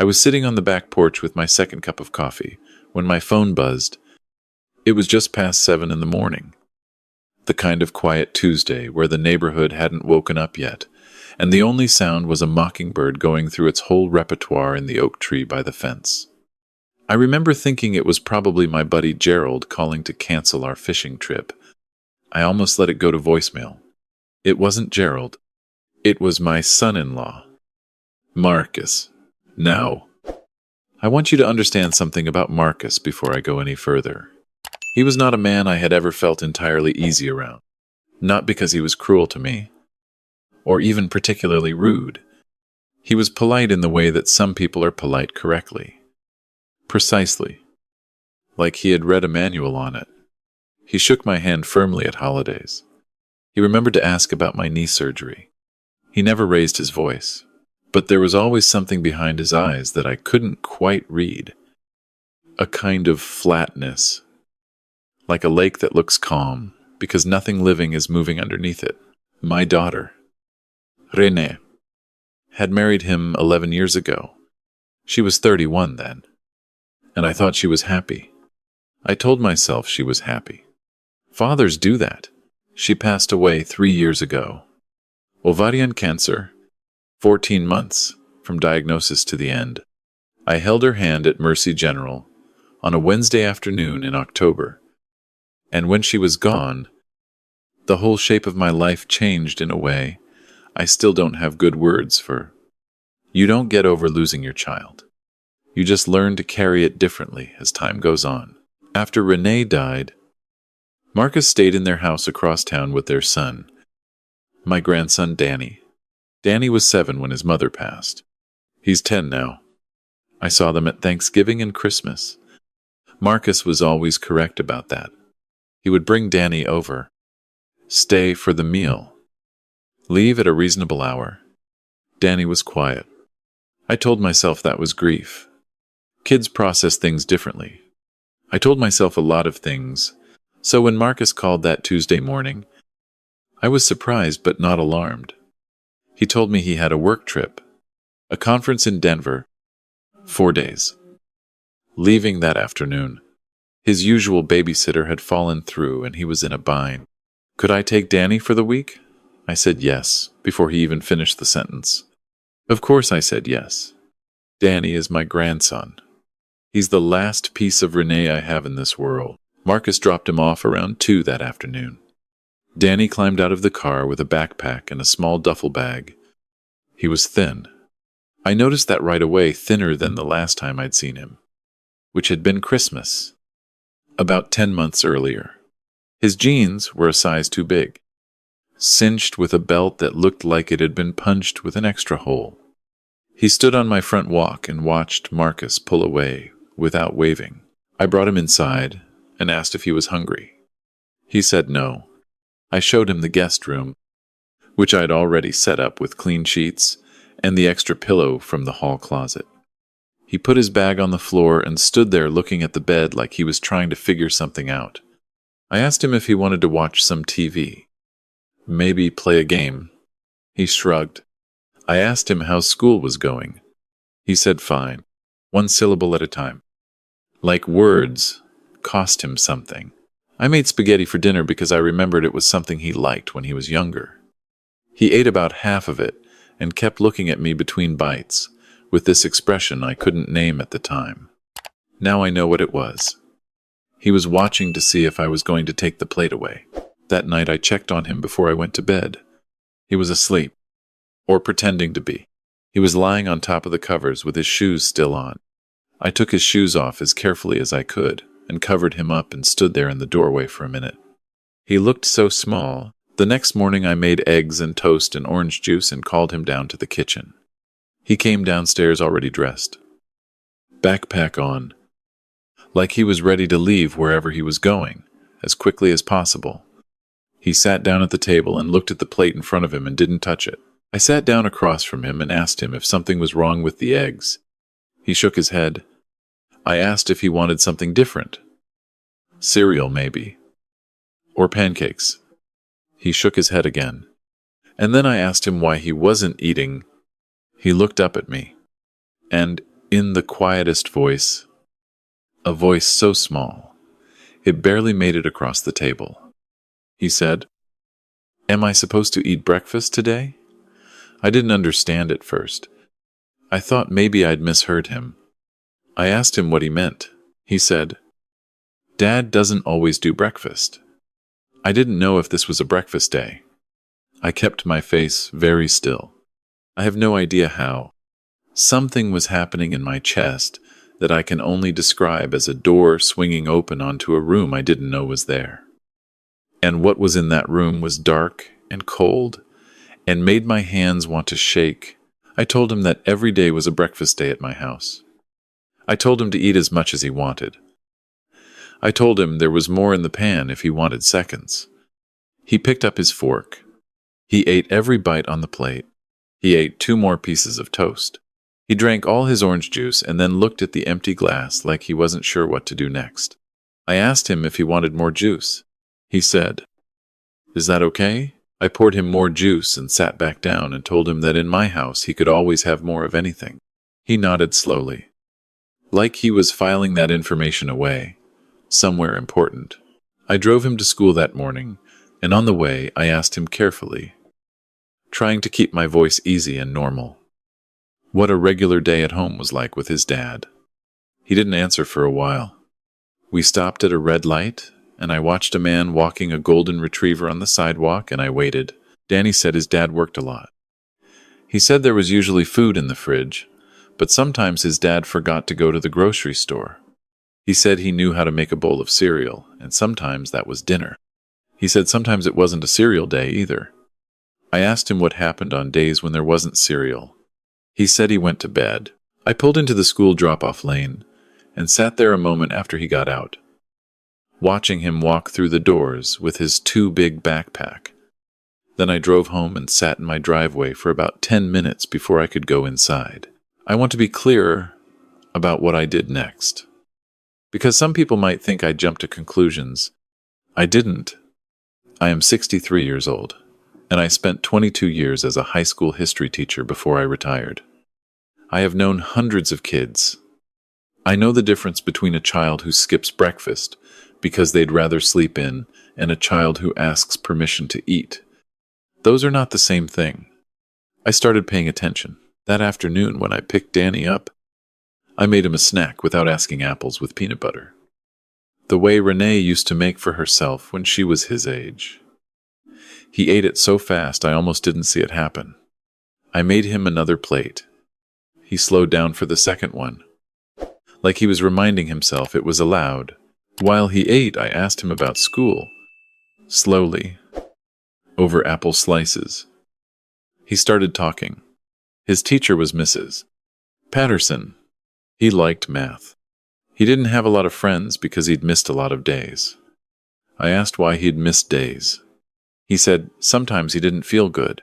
I was sitting on the back porch with my second cup of coffee when my phone buzzed. It was just past 7 in the morning. The kind of quiet Tuesday where the neighborhood hadn't woken up yet, and the only sound was a mockingbird going through its whole repertoire in the oak tree by the fence. I remember thinking it was probably my buddy Gerald calling to cancel our fishing trip. I almost let it go to voicemail. It wasn't Gerald. It was my son-in-law, Marcus. Now, I want you to understand something about Marcus before I go any further. He was not a man I had ever felt entirely easy around. Not because he was cruel to me, or even particularly rude. He was polite in the way that some people are polite correctly. Precisely. Like he had read a manual on it. He shook my hand firmly at holidays. He remembered to ask about my knee surgery. He never raised his voice, but there was always something behind his eyes that I couldn't quite read. A kind of flatness, like a lake that looks calm, because nothing living is moving underneath it. My daughter, Renée, had married him 11 years ago. She was 31 then, and I thought she was happy. I told myself she was happy. Fathers do that. She passed away 3 years ago. Ovarian cancer, 14 months from diagnosis to the end. I held her hand at Mercy General on a Wednesday afternoon in October, and when she was gone, the whole shape of my life changed in a way I still don't have good words for. You don't get over losing your child. You just learn to carry it differently as time goes on. After Renée died, Marcus stayed in their house across town with their son, my grandson Danny. Danny was 7 when his mother passed. He's 10 now. I saw them at Thanksgiving and Christmas. Marcus was always correct about that. He would bring Danny over, stay for the meal, leave at a reasonable hour. Danny was quiet. I told myself that was grief. Kids process things differently. I told myself a lot of things, so when Marcus called that Tuesday morning, I was surprised but not alarmed. He told me he had a work trip, a conference in Denver, 4 days. Leaving that afternoon, his usual babysitter had fallen through and he was in a bind. Could I take Danny for the week? I said yes, before he even finished the sentence. Of course I said yes. Danny is my grandson. He's the last piece of Renée I have in this world. Marcus dropped him off around 2 that afternoon. Danny climbed out of the car with a backpack and a small duffel bag. He was thin. I noticed that right away, thinner than the last time I'd seen him, which had been Christmas, about 10 months earlier. His jeans were a size too big, cinched with a belt that looked like it had been punched with an extra hole. He stood on my front walk and watched Marcus pull away without waving. I brought him inside and asked if he was hungry. He said no. I showed him the guest room, which I'd already set up with clean sheets and the extra pillow from the hall closet. He put his bag on the floor and stood there looking at the bed like he was trying to figure something out. I asked him if he wanted to watch some TV, maybe play a game. He shrugged. I asked him how school was going. He said fine, 1 syllable at a time. Like words cost him something. I made spaghetti for dinner because I remembered it was something he liked when he was younger. He ate about half of it and kept looking at me between bites, with this expression I couldn't name at the time. Now I know what it was. He was watching to see if I was going to take the plate away. That night I checked on him before I went to bed. He was asleep, or pretending to be. He was lying on top of the covers with his shoes still on. I took his shoes off as carefully as I could and covered him up and stood there in the doorway for a minute. He looked so small. The next morning I made eggs and toast and orange juice and called him down to the kitchen. He came downstairs already dressed, backpack on, like he was ready to leave wherever he was going, as quickly as possible. He sat down at the table and looked at the plate in front of him and didn't touch it. I sat down across from him and asked him if something was wrong with the eggs. He shook his head. I asked if he wanted something different. Cereal, maybe. Or pancakes. He shook his head again. And then I asked him why he wasn't eating. He looked up at me. And In the quietest voice, a voice so small, it barely made it across the table. He said, "Am I supposed to eat breakfast today?" I didn't understand at first. I thought maybe I'd misheard him. I asked him what he meant. He said, "Dad doesn't always do breakfast." I didn't know if this was a breakfast day. I kept my face very still. I have no idea how. Something was happening in my chest that I can only describe as a door swinging open onto a room I didn't know was there. And what was in that room was dark and cold and made my hands want to shake. I told him that every day was a breakfast day at my house. I told him to eat as much as he wanted. I told him there was more in the pan if he wanted seconds. He picked up his fork. He ate every bite on the plate. He ate 2 more pieces of toast. He drank all his orange juice and then looked at the empty glass like he wasn't sure what to do next. I asked him if he wanted more juice. He said, "Is that okay?" I poured him more juice and sat back down and told him that in my house he could always have more of anything. He nodded slowly, like he was filing that information away, somewhere important. I drove him to school that morning, and on the way I asked him carefully, trying to keep my voice easy and normal, what a regular day at home was like with his dad. He didn't answer for a while. We stopped at a red light, and I watched a man walking a golden retriever on the sidewalk, and I waited. Danny said his dad worked a lot. He said there was usually food in the fridge, but sometimes his dad forgot to go to the grocery store. He said he knew how to make a bowl of cereal, and sometimes that was dinner. He said sometimes it wasn't a cereal day either. I asked him what happened on days when there wasn't cereal. He said he went to bed. I pulled into the school drop-off lane and sat there a moment after he got out, watching him walk through the doors with his too big backpack. Then I drove home and sat in my driveway for about 10 minutes before I could go inside. I want to be clearer about what I did next, because some people might think I jumped to conclusions. I didn't. I am 63 years old, and I spent 22 years as a high school history teacher before I retired. I have known hundreds of kids. I know the difference between a child who skips breakfast because they'd rather sleep in and a child who asks permission to eat. Those are not the same thing. I started paying attention. That afternoon when I picked Danny up, I made him a snack without asking apples with peanut butter, the way Renee used to make for herself when she was his age. He ate it so fast I almost didn't see it happen. I made him another plate. He slowed down for the second one, like he was reminding himself it was allowed. While he ate, I asked him about school, slowly, over apple slices. He started talking. His teacher was Mrs. Patterson. He liked math. He didn't have a lot of friends because he'd missed a lot of days. I asked why he'd missed days. He said sometimes he didn't feel good.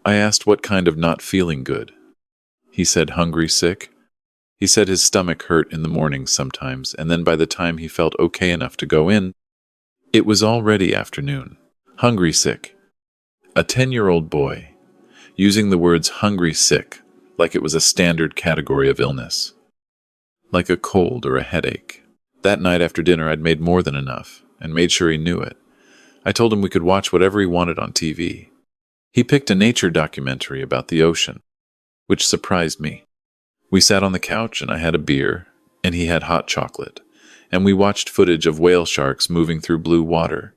I asked what kind of not feeling good. He said hungry, sick. He said his stomach hurt in the mornings sometimes, and then by the time he felt okay enough to go in, it was already afternoon. Hungry, sick. A 10-year-old boy, using the words hungry, sick, like it was a standard category of illness, like a cold or a headache. That night after dinner, I'd made more than enough, and made sure he knew it. I told him we could watch whatever he wanted on TV. He picked a nature documentary about the ocean, which surprised me. We sat on the couch and I had a beer, and he had hot chocolate, and we watched footage of whale sharks moving through blue water.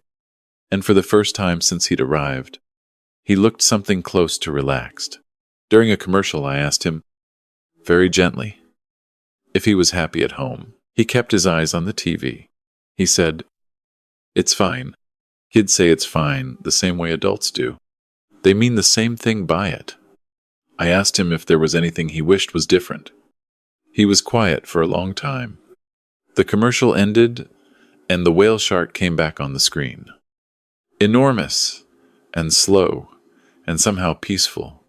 And for the first time since he'd arrived, he looked something close to relaxed. During a commercial, I asked him, very gently, if he was happy at home. He kept his eyes on the TV. He said, "It's fine." Kids say it's fine the same way adults do. They mean the same thing by it. I asked him if there was anything he wished was different. He was quiet for a long time. The commercial ended, and the whale shark came back on the screen. Enormous, and slow, and somehow peaceful.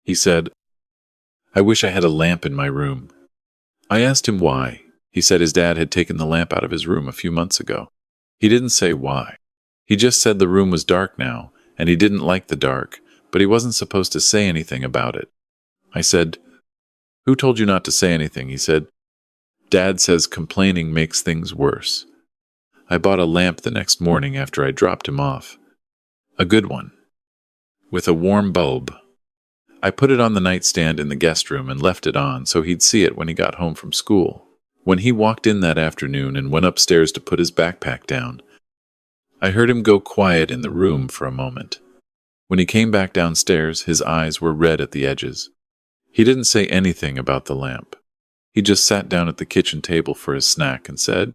He said, "I wish I had a lamp in my room." I asked him why. He said his dad had taken the lamp out of his room a few months ago. He didn't say why. He just said the room was dark now, and he didn't like the dark, but he wasn't supposed to say anything about it. I said, "Who told you not to say anything?" he said. "Dad says complaining makes things worse." I bought a lamp the next morning after I dropped him off. A good one, with a warm bulb. I put it on the nightstand in the guest room and left it on so he'd see it when he got home from school. When he walked in that afternoon and went upstairs to put his backpack down, I heard him go quiet in the room for a moment. When he came back downstairs, his eyes were red at the edges. He didn't say anything about the lamp. He just sat down at the kitchen table for his snack and said,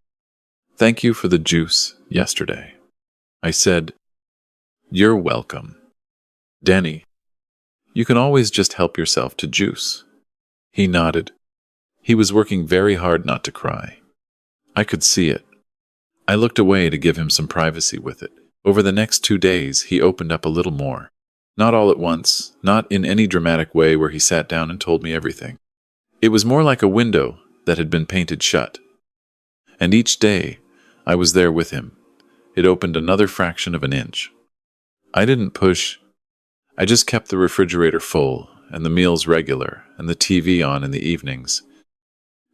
"Thank you for the juice yesterday." I said, "You're welcome. Danny, you can always just help yourself to juice." He nodded. He was working very hard not to cry. I could see it. I looked away to give him some privacy with it. Over the next 2 days, he opened up a little more. Not all at once, not in any dramatic way where he sat down and told me everything. It was more like a window that had been painted shut. And each day, I was there with him. It opened another fraction of an inch. I didn't push. I just kept the refrigerator full, and the meals regular, and the TV on in the evenings.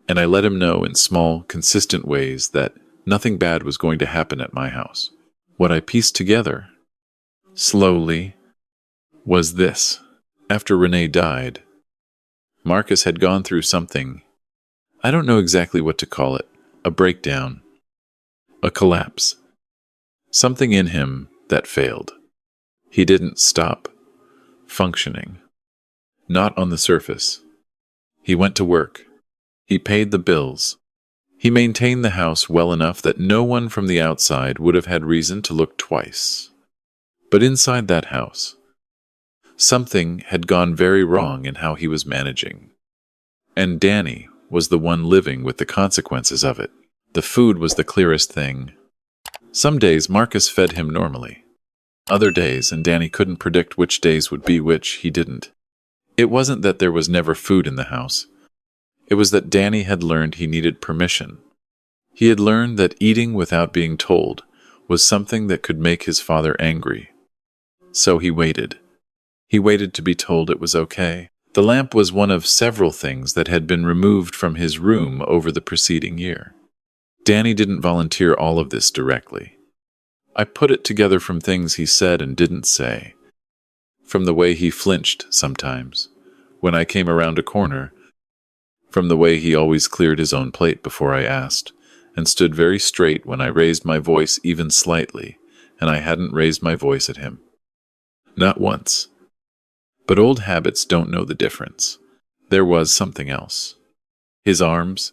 And I let him know in small, consistent ways that nothing bad was going to happen at my house. What I pieced together, slowly, was this. After Renee died, Marcus had gone through something. I don't know exactly what to call it. A breakdown. A collapse. Something in him that failed. He didn't stop functioning. Not on the surface. He went to work. He paid the bills. He maintained the house well enough that no one from the outside would have had reason to look twice. But inside that house, something had gone very wrong in how he was managing. And Danny was the one living with the consequences of it. The food was the clearest thing. Some days Marcus fed him normally. Other days, and Danny couldn't predict which days would be which, he didn't. It wasn't that there was never food in the house. It was that Danny had learned he needed permission. He had learned that eating without being told was something that could make his father angry. So he waited. He waited to be told it was okay. The lamp was one of several things that had been removed from his room over the preceding year. Danny didn't volunteer all of this directly. I put it together from things he said and didn't say. From the way he flinched sometimes, when I came around a corner. From the way he always cleared his own plate before I asked, and stood very straight when I raised my voice even slightly, and I hadn't raised my voice at him. Not once. But old habits don't know the difference. There was something else. His arms.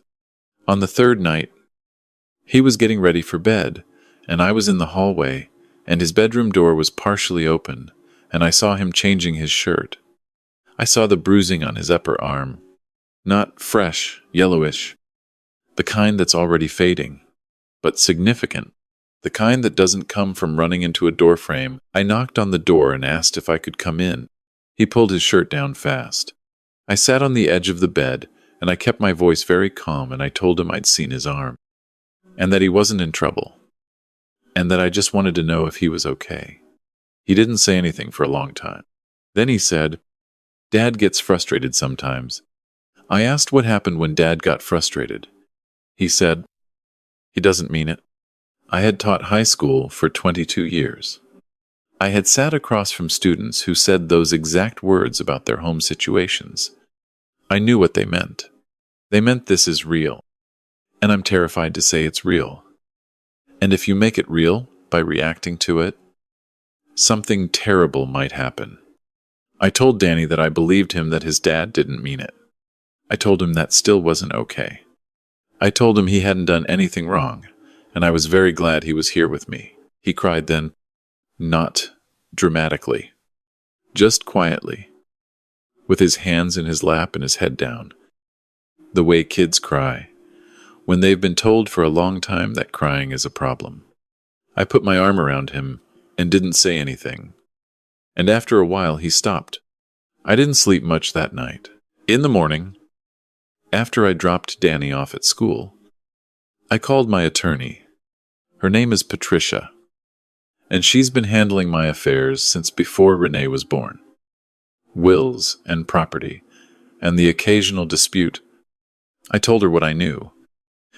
On the third night, he was getting ready for bed, and I was in the hallway, and his bedroom door was partially open, and I saw him changing his shirt. I saw the bruising on his upper arm. Not fresh, yellowish. The kind that's already fading, but significant. The kind that doesn't come from running into a door frame. I knocked on the door and asked if I could come in. He pulled his shirt down fast. I sat on the edge of the bed, and I kept my voice very calm, and I told him I'd seen his arm, and that he wasn't in trouble, and that I just wanted to know if he was okay. He didn't say anything for a long time. Then he said, "Dad gets frustrated sometimes." I asked what happened when Dad got frustrated. He said, "He doesn't mean it." I had taught high school for 22 years. I had sat across from students who said those exact words about their home situations. I knew what they meant. They meant this is real. And I'm terrified to say it's real. And if you make it real by reacting to it, something terrible might happen. I told Danny that I believed him that his dad didn't mean it. I told him that still wasn't okay. I told him he hadn't done anything wrong, and I was very glad he was here with me. He cried then, not dramatically, just quietly, with his hands in his lap and his head down, the way kids cry, when they've been told for a long time that crying is a problem. I put my arm around him and didn't say anything, and after a while he stopped. I didn't sleep much that night. In the morning, after I dropped Danny off at school, I called my attorney. Her name is Patricia, and she's been handling my affairs since before Renee was born. Wills and property, and the occasional dispute. I told her what I knew.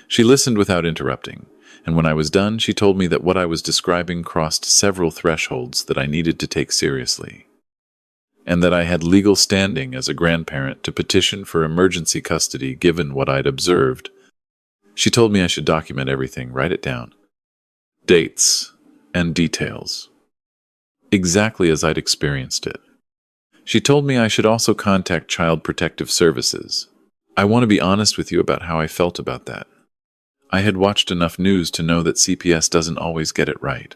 She listened without interrupting, and when I was done, she told me that what I was describing crossed several thresholds that I needed to take seriously, and that I had legal standing as a grandparent to petition for emergency custody given what I'd observed. She told me I should document everything, write it down. Dates and details. Exactly as I'd experienced it. She told me I should also contact Child Protective Services. I want to be honest with you about how I felt about that. I had watched enough news to know that CPS doesn't always get it right.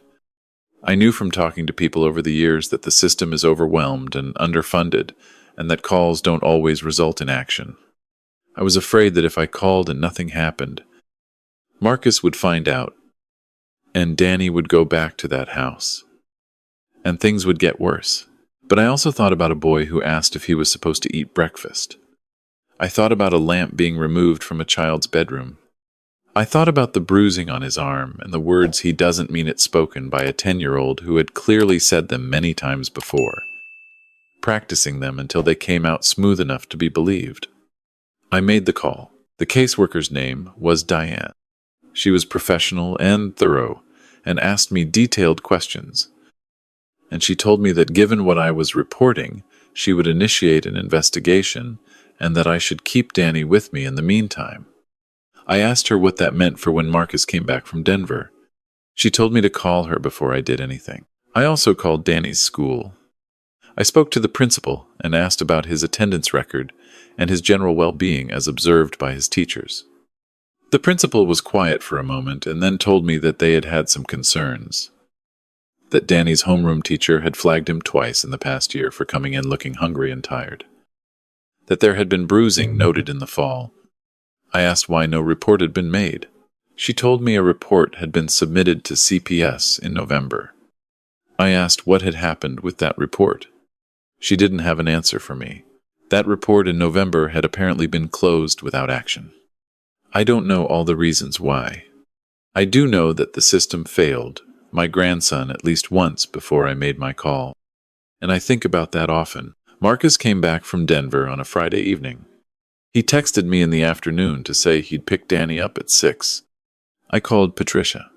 I knew from talking to people over the years that the system is overwhelmed and underfunded, and that calls don't always result in action. I was afraid that if I called and nothing happened, Marcus would find out, and Danny would go back to that house, and things would get worse. But I also thought about a boy who asked if he was supposed to eat breakfast. I thought about a lamp being removed from a child's bedroom. I thought about the bruising on his arm and the words "he doesn't mean it" spoken by a 10-year-old who had clearly said them many times before, practicing them until they came out smooth enough to be believed. I made the call. The caseworker's name was Diane. She was professional and thorough, and asked me detailed questions. And she told me that given what I was reporting, she would initiate an investigation, and that I should keep Danny with me in the meantime. I asked her what that meant for when Marcus came back from Denver. She told me to call her before I did anything. I also called Danny's school. I spoke to the principal and asked about his attendance record and his general well-being as observed by his teachers. The principal was quiet for a moment and then told me that they had had some concerns. That Danny's homeroom teacher had flagged him twice in the past year for coming in looking hungry and tired. That there had been bruising noted in the fall. I asked why no report had been made. She told me a report had been submitted to CPS in November. I asked what had happened with that report. She didn't have an answer for me. That report in November had apparently been closed without action. I don't know all the reasons why. I do know that the system failed my grandson at least once before I made my call, and I think about that often. Marcus came back from Denver on a Friday evening. He texted me in the afternoon to say he'd pick Danny up at 6. I called Patricia.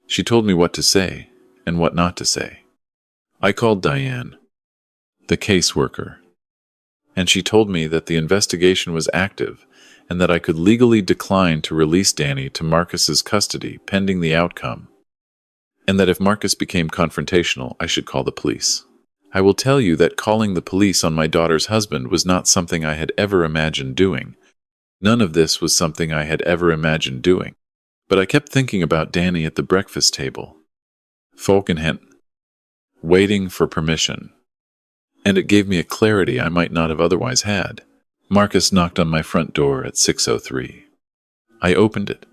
She told me what to say and what not to say. I called Diane, the caseworker, and she told me that the investigation was active and that I could legally decline to release Danny to Marcus's custody pending the outcome, and that if Marcus became confrontational, I should call the police. I will tell you that calling the police on my daughter's husband was not something I had ever imagined doing. None of this was something I had ever imagined doing. But I kept thinking about Danny at the breakfast table, Falkenhent, waiting for permission. And it gave me a clarity I might not have otherwise had. Marcus knocked on my front door at 6:03. I opened it.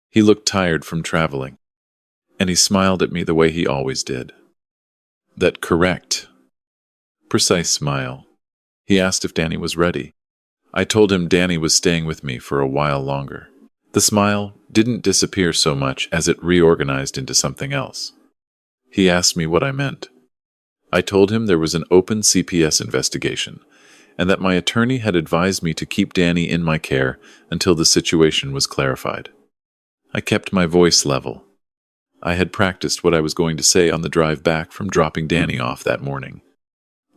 He looked tired from traveling, and he smiled at me the way he always did. That correct, precise smile. He asked if Danny was ready. I told him Danny was staying with me for a while longer. The smile didn't disappear so much as it reorganized into something else. He asked me what I meant. I told him there was an open CPS investigation, and that my attorney had advised me to keep Danny in my care until the situation was clarified. I kept my voice level. I had practiced what I was going to say on the drive back from dropping Danny off that morning.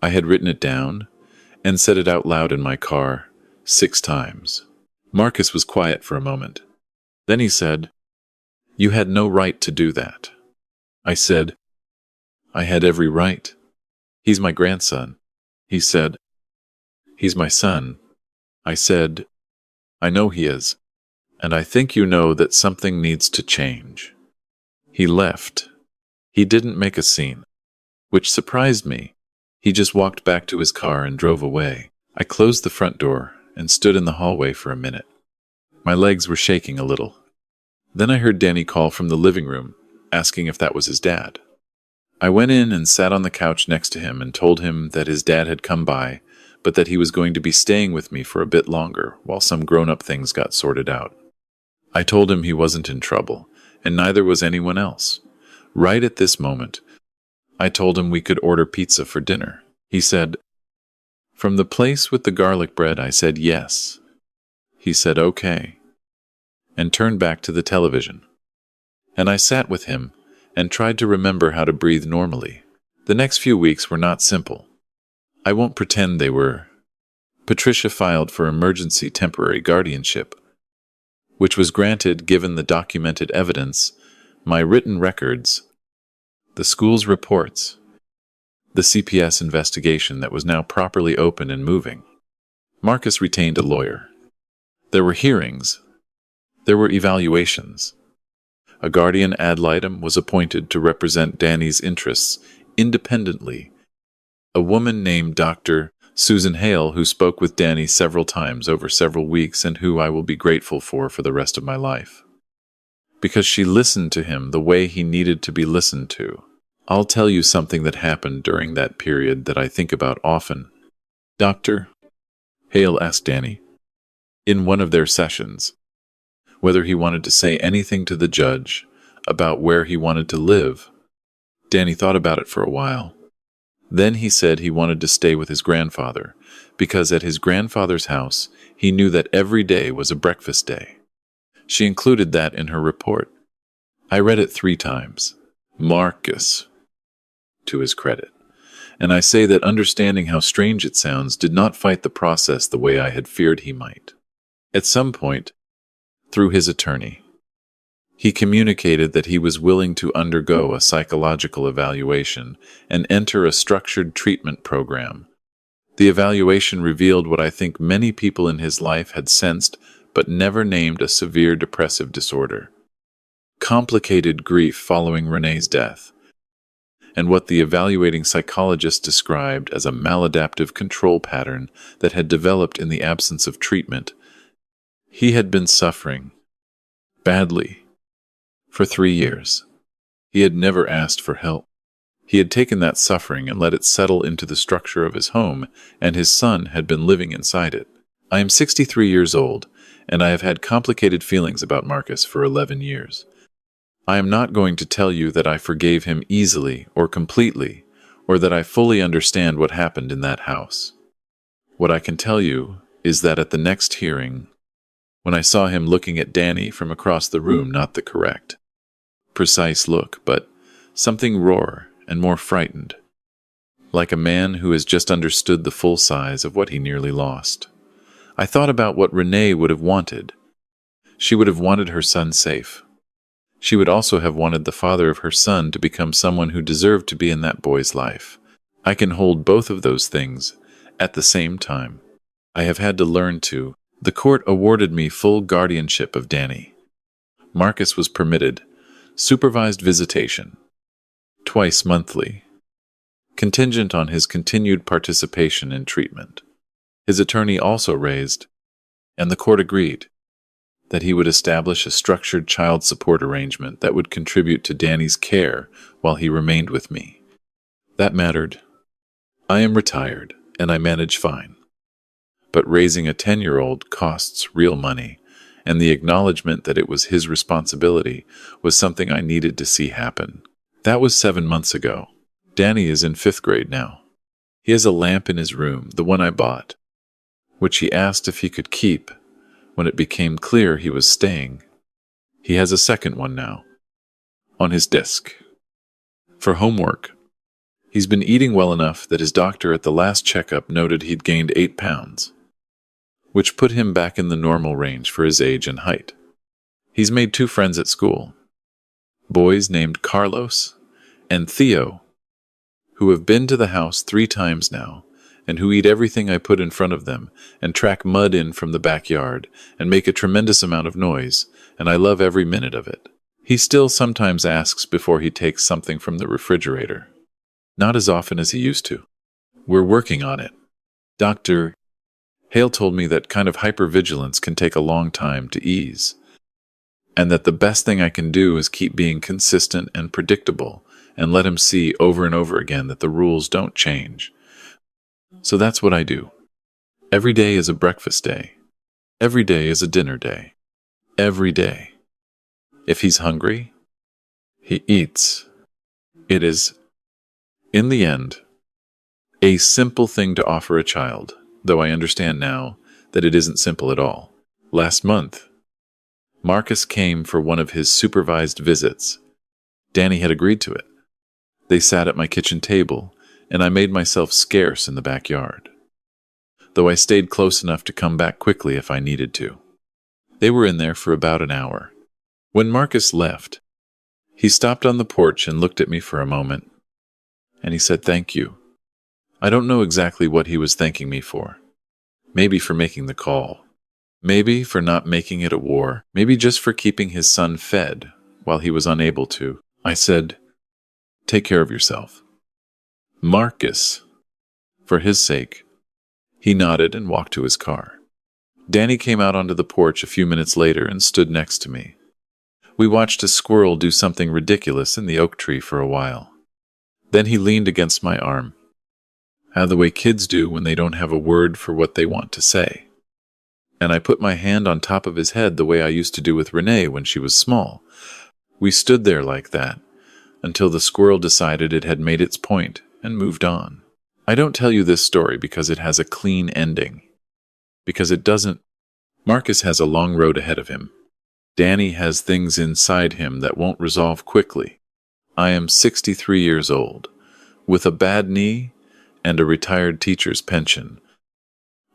I had written it down and said it out loud in my car 6 times. Marcus was quiet for a moment. Then he said, "You had no right to do that." I said, "I had every right. He's my grandson." He said, "He's my son." I said, "I know he is, and I think you know that something needs to change." He left. He didn't make a scene, which surprised me. He just walked back to his car and drove away. I closed the front door and stood in the hallway for a minute. My legs were shaking a little. Then I heard Danny call from the living room, asking if that was his dad. I went in and sat on the couch next to him and told him that his dad had come by, but that he was going to be staying with me for a bit longer while some grown-up things got sorted out. I told him he wasn't in trouble, and neither was anyone else. Right at this moment, I told him we could order pizza for dinner. He said, From the place with the garlic bread, I said yes. He said okay, and turned back to the television. And I sat with him and tried to remember how to breathe normally. The next few weeks were not simple. I won't pretend they were. Patricia filed for emergency temporary guardianship, which was granted given the documented evidence, my written records, the school's reports, the CPS investigation that was now properly open and moving. Marcus retained a lawyer. There were hearings. There were evaluations. A guardian ad litem was appointed to represent Danny's interests independently. A woman named Dr. Susan Hale, who spoke with Danny several times over several weeks and who I will be grateful for the rest of my life. Because she listened to him the way he needed to be listened to. I'll tell you something that happened during that period that I think about often. Dr. Hale asked Danny, in one of their sessions, whether he wanted to say anything to the judge about where he wanted to live. Danny thought about it for a while. Then he said he wanted to stay with his grandfather, because at his grandfather's house, he knew that every day was a breakfast day. She included that in her report. I read it 3 times. Marcus, to his credit. And I say that understanding how strange it sounds did not fight the process the way I had feared he might. At some point, through his attorney, he communicated that he was willing to undergo a psychological evaluation and enter a structured treatment program. The evaluation revealed what I think many people in his life had sensed but never named: a severe depressive disorder, complicated grief following Renee's death, and what the evaluating psychologist described as a maladaptive control pattern that had developed in the absence of treatment. He had been suffering badly for 3 years. He had never asked for help. He had taken that suffering and let it settle into the structure of his home, and his son had been living inside it. I am 63 years old, and I have had complicated feelings about Marcus for 11 years. I am not going to tell you that I forgave him easily or completely, or that I fully understand what happened in that house. What I can tell you is that at the next hearing, when I saw him looking at Danny from across the room, not the correct, precise look, but something rawer and more frightened, like a man who has just understood the full size of what he nearly lost. I thought about what Renee would have wanted. She would have wanted her son safe. She would also have wanted the father of her son to become someone who deserved to be in that boy's life. I can hold both of those things at the same time. I have had to learn to. The court awarded me full guardianship of Danny. Marcus was permitted supervised visitation, twice monthly, contingent on his continued participation in treatment. His attorney also raised, and the court agreed, that he would establish a structured child support arrangement that would contribute to Danny's care while he remained with me. That mattered. I am retired, and I manage fine. But raising a 10-year-old costs real money, and the acknowledgement that it was his responsibility was something I needed to see happen. That was 7 months ago. Danny is in 5th grade now. He has a lamp in his room, the one I bought, which he asked if he could keep when it became clear he was staying. He has a second one now, on his desk, for homework. He's been eating well enough that his doctor at the last checkup noted he'd gained 8 pounds. Which put him back in the normal range for his age and height. He's made 2 friends at school, boys named Carlos and Theo, who have been to the house 3 times now, and who eat everything I put in front of them, and track mud in from the backyard, and make a tremendous amount of noise, and I love every minute of it. He still sometimes asks before he takes something from the refrigerator. Not as often as he used to. We're working on it. Dr. Hale told me that kind of hypervigilance can take a long time to ease, and that the best thing I can do is keep being consistent and predictable and let him see over and over again that the rules don't change. So that's what I do. Every day is a breakfast day. Every day is a dinner day. Every day. If he's hungry, he eats. It is, in the end, A simple thing to offer a child, though I understand now that it isn't simple at all. Last month, Marcus came for one of his supervised visits. Danny had agreed to it. They sat at my kitchen table, and I made myself scarce in the backyard, though I stayed close enough to come back quickly if I needed to. They were in there for about an hour. When Marcus left, he stopped on the porch and looked at me for a moment, and he said thank you. I don't know exactly what he was thanking me for. Maybe for making the call. Maybe for not making it a war. Maybe just for keeping his son fed while he was unable to. I said, take care of yourself. Marcus. For his sake. He nodded and walked to his car. Danny came out onto the porch a few minutes later and stood next to me. We watched a squirrel do something ridiculous in the oak tree for a while. Then he leaned against my arm. The way kids do when they don't have a word for what they want to say. And I put my hand on top of his head the way I used to do with Renee when she was small. We stood there like that until the squirrel decided it had made its point and moved on. I don't tell you this story because it has a clean ending. Because it doesn't. Marcus has a long road ahead of him. Danny has things inside him that won't resolve quickly. I am 63 years old, with a bad knee and a retired teacher's pension,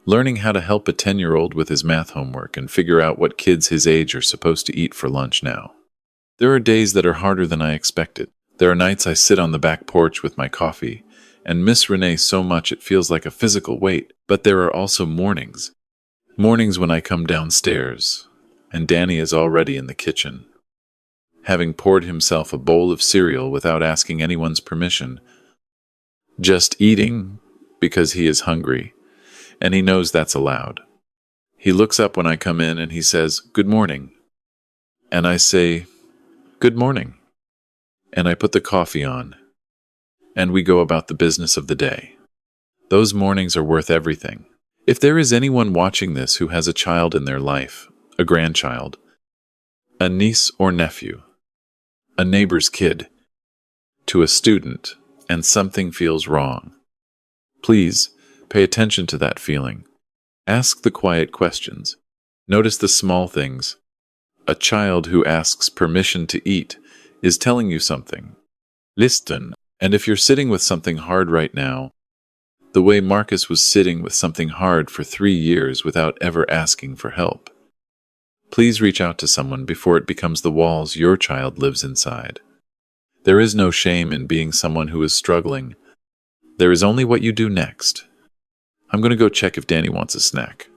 learning how to help a 10-year-old with his math homework and figure out what kids his age are supposed to eat for lunch now. There are days that are harder than I expected. There are nights I sit on the back porch with my coffee and miss Renee so much it feels like a physical weight. But there are also mornings. Mornings when I come downstairs and Danny is already in the kitchen, having poured himself a bowl of cereal without asking anyone's permission, just eating because he is hungry, and he knows that's allowed. He looks up when I come in and he says, "Good morning." And I say, "Good morning." And I put the coffee on, and we go about the business of the day. Those mornings are worth everything. If there is anyone watching this who has a child in their life, a grandchild, a niece or nephew, a neighbor's kid, to a student, and something feels wrong, please pay attention to that feeling. Ask the quiet questions. Notice the small things. A child who asks permission to eat is telling you something. Listen. And if you're sitting with something hard right now, the way Marcus was sitting with something hard for 3 years without ever asking for help, please reach out to someone before it becomes the walls your child lives inside. There is no shame in being someone who is struggling. There is only what you do next. I'm going to go check if Danny wants a snack.